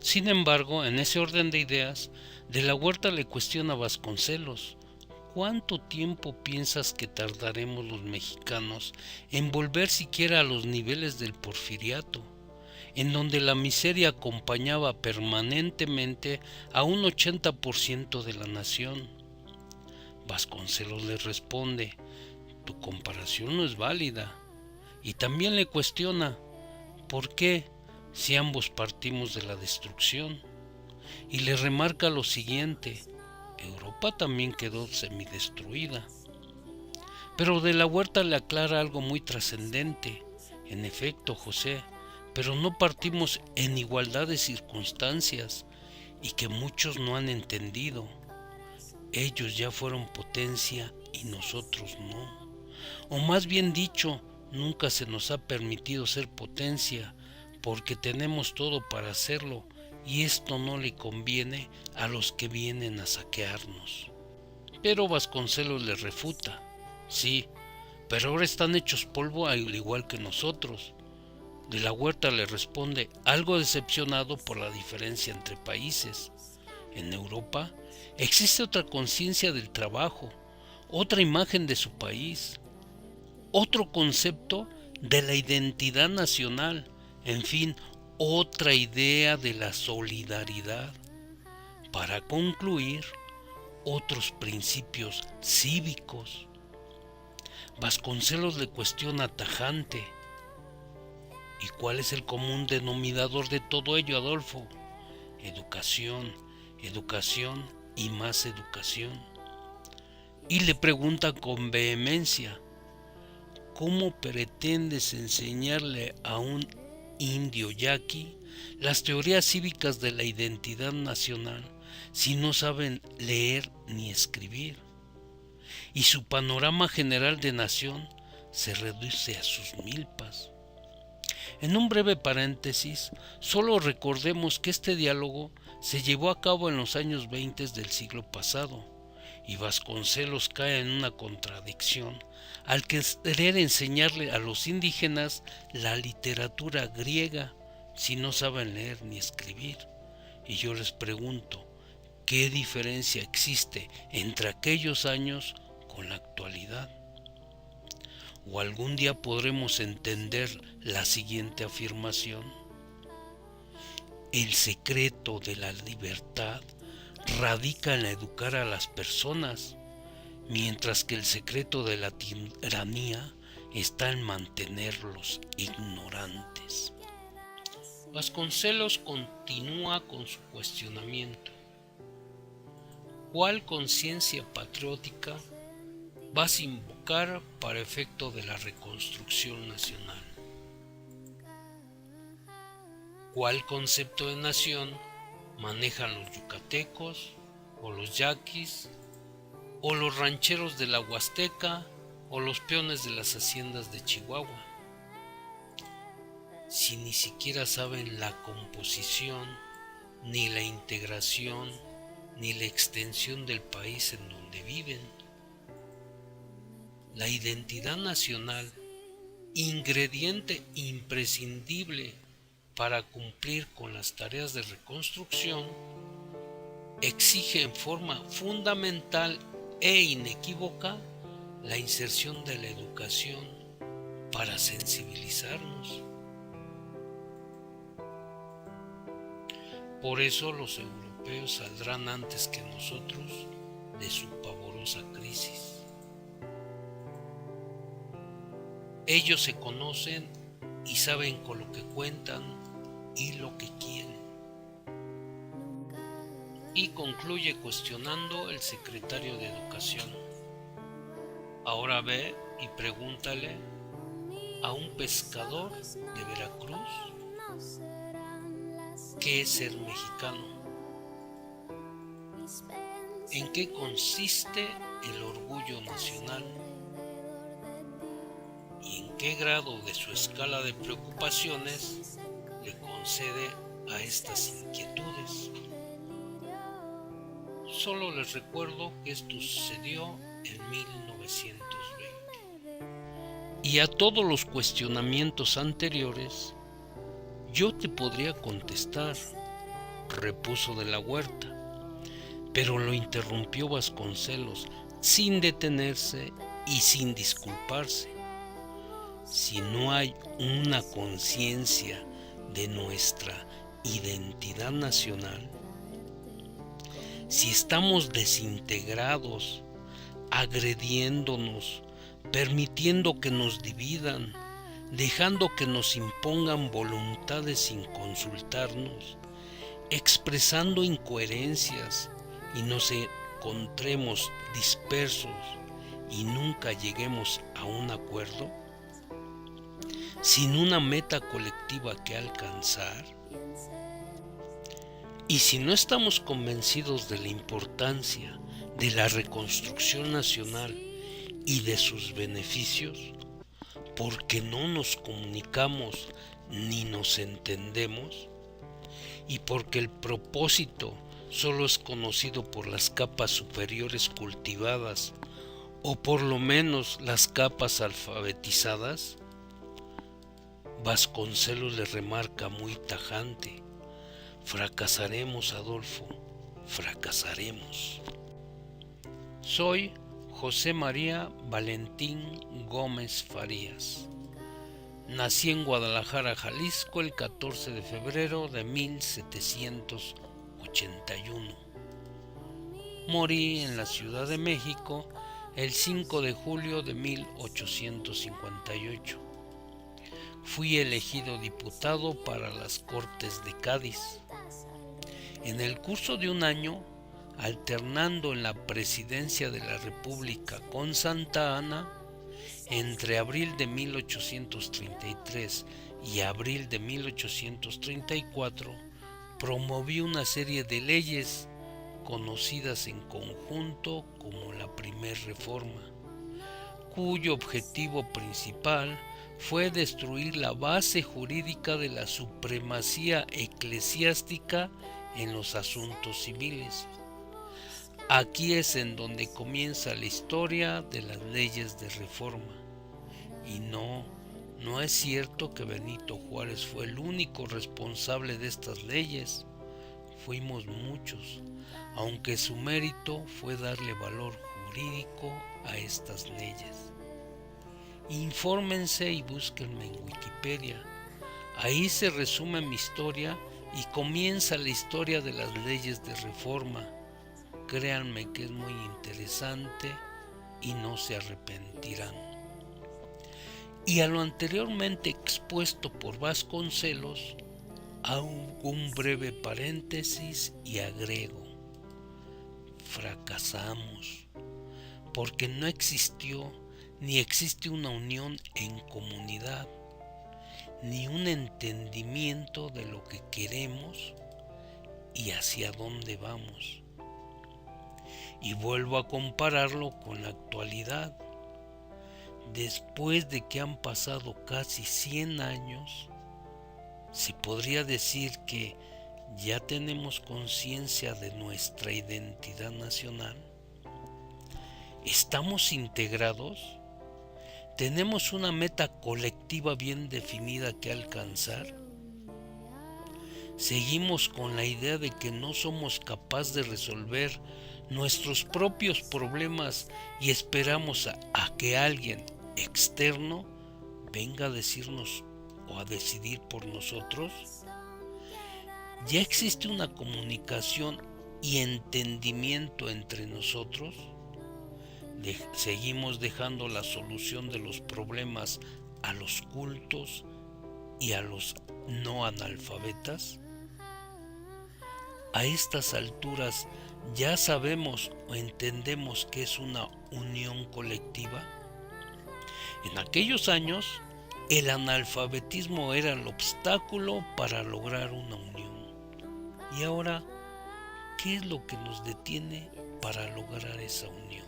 Sin embargo, en ese orden de ideas, de la Huerta le cuestiona a Vasconcelos: ¿cuánto tiempo piensas que tardaremos los mexicanos en volver siquiera a los niveles del Porfiriato, en donde la miseria acompañaba permanentemente a un 80% de la nación? Vasconcelos le responde: tu comparación no es válida. Y también le cuestiona: ¿por qué, si ambos partimos de la destrucción? Y le remarca lo siguiente: Europa también quedó semidestruida. Pero de la Huerta le aclara algo muy trascendente: en efecto, José, pero no partimos en igualdad de circunstancias, y que muchos no han entendido. Ellos ya fueron potencia y nosotros no. O más bien dicho, nunca se nos ha permitido ser potencia, porque tenemos todo para hacerlo, y esto no le conviene a los que vienen a saquearnos. Pero Vasconcelos le refuta: sí, pero ahora están hechos polvo al igual que nosotros. De la Huerta le responde, algo decepcionado por la diferencia entre países: en Europa existe otra conciencia del trabajo, otra imagen de su país, otro concepto de la identidad nacional, en fin, otra idea de la solidaridad. Para concluir, otros principios cívicos. Vasconcelos le cuestiona tajante: ¿y cuál es el común denominador de todo ello, Adolfo? Educación, educación y más educación. Y le pregunta con vehemencia: ¿cómo pretendes enseñarle a un indio yaqui las teorías cívicas de la identidad nacional si no saben leer ni escribir? Y su panorama general de nación se reduce a sus milpas. En un breve paréntesis, solo recordemos que este diálogo se llevó a cabo en los años 20 del siglo pasado, y Vasconcelos cae en una contradicción al querer enseñarle a los indígenas la literatura griega si no saben leer ni escribir. Y yo les pregunto: ¿qué diferencia existe entre aquellos años con la actualidad? ¿O algún día podremos entender la siguiente afirmación: el secreto de la libertad radica en educar a las personas, mientras que el secreto de la tiranía está en mantenerlos ignorantes? Vasconcelos continúa con su cuestionamiento: ¿cuál conciencia patriótica vas a invocar para efecto de la reconstrucción nacional? ¿Cuál concepto de nación manejan los yucatecos, o los yaquis, o los rancheros de la Huasteca, o los peones de las haciendas de Chihuahua? Si ni siquiera saben la composición, ni la integración, ni la extensión del país en donde viven. La identidad nacional, ingrediente imprescindible para cumplir con las tareas de reconstrucción, exige en forma fundamental e inequívoca la inserción de la educación para sensibilizarnos. Por eso los europeos saldrán antes que nosotros de su pavorosa crisis. Ellos se conocen y saben con lo que cuentan y lo que quieren. Y concluye cuestionando el secretario de Educación: ahora ve y pregúntale a un pescador de Veracruz qué es ser mexicano, en qué consiste el orgullo nacional y en qué grado de su escala de preocupaciones le concede a estas inquietudes. Solo les recuerdo que esto sucedió en 1920. Y a todos los cuestionamientos anteriores, yo te podría contestar: repuso de la Huerta, pero lo interrumpió Vasconcelos sin detenerse y sin disculparse. Si no hay una conciencia de nuestra identidad nacional, si estamos desintegrados, agrediéndonos, permitiendo que nos dividan, dejando que nos impongan voluntades sin consultarnos, expresando incoherencias y nos encontremos dispersos y nunca lleguemos a un acuerdo, sin una meta colectiva que alcanzar, y si no estamos convencidos de la importancia de la reconstrucción nacional y de sus beneficios, porque no nos comunicamos ni nos entendemos, y porque el propósito solo es conocido por las capas superiores cultivadas, o por lo menos las capas alfabetizadas, Vasconcelos le remarca muy tajante: fracasaremos, Adolfo, fracasaremos. Soy José María Valentín Gómez Farías. Nací en Guadalajara, Jalisco, el 14 de febrero de 1781. Morí en la Ciudad de México el 5 de julio de 1858. Fui elegido diputado para las Cortes de Cádiz. En el curso de un año, alternando en la presidencia de la República con Santa Anna, entre abril de 1833 y abril de 1834, promoví una serie de leyes conocidas en conjunto como la Primera Reforma, cuyo objetivo principal fue destruir la base jurídica de la supremacía eclesiástica en los asuntos civiles. Aquí es en donde comienza la historia de las leyes de reforma. Y no es cierto que Benito Juárez fue el único responsable de estas leyes. Fuimos muchos, aunque su mérito fue darle valor jurídico a estas leyes. Infórmense y búsquenme en Wikipedia. Ahí se resume mi historia y comienza la historia de las leyes de reforma. Créanme que es muy interesante y no se arrepentirán. Y a lo anteriormente expuesto por Vasconcelos, hago un breve paréntesis y agrego: fracasamos, porque no existió ni existe una unión en comunidad, ni un entendimiento de lo que queremos y hacia dónde vamos. Y vuelvo a compararlo con la actualidad. Después de que han pasado casi 100 años, se podría decir que ya tenemos conciencia de nuestra identidad nacional. ¿Estamos integrados? ¿Tenemos una meta colectiva bien definida que alcanzar? ¿Seguimos con la idea de que no somos capaces de resolver nuestros propios problemas y esperamos a que alguien externo venga a decirnos o a decidir por nosotros? ¿Ya existe una comunicación y entendimiento entre nosotros? ¿Seguimos dejando la solución de los problemas a los cultos y a los no analfabetas? A estas alturas, ¿ya sabemos o entendemos qué es una unión colectiva? En aquellos años, el analfabetismo era el obstáculo para lograr una unión. Y ahora, ¿qué es lo que nos detiene para lograr esa unión?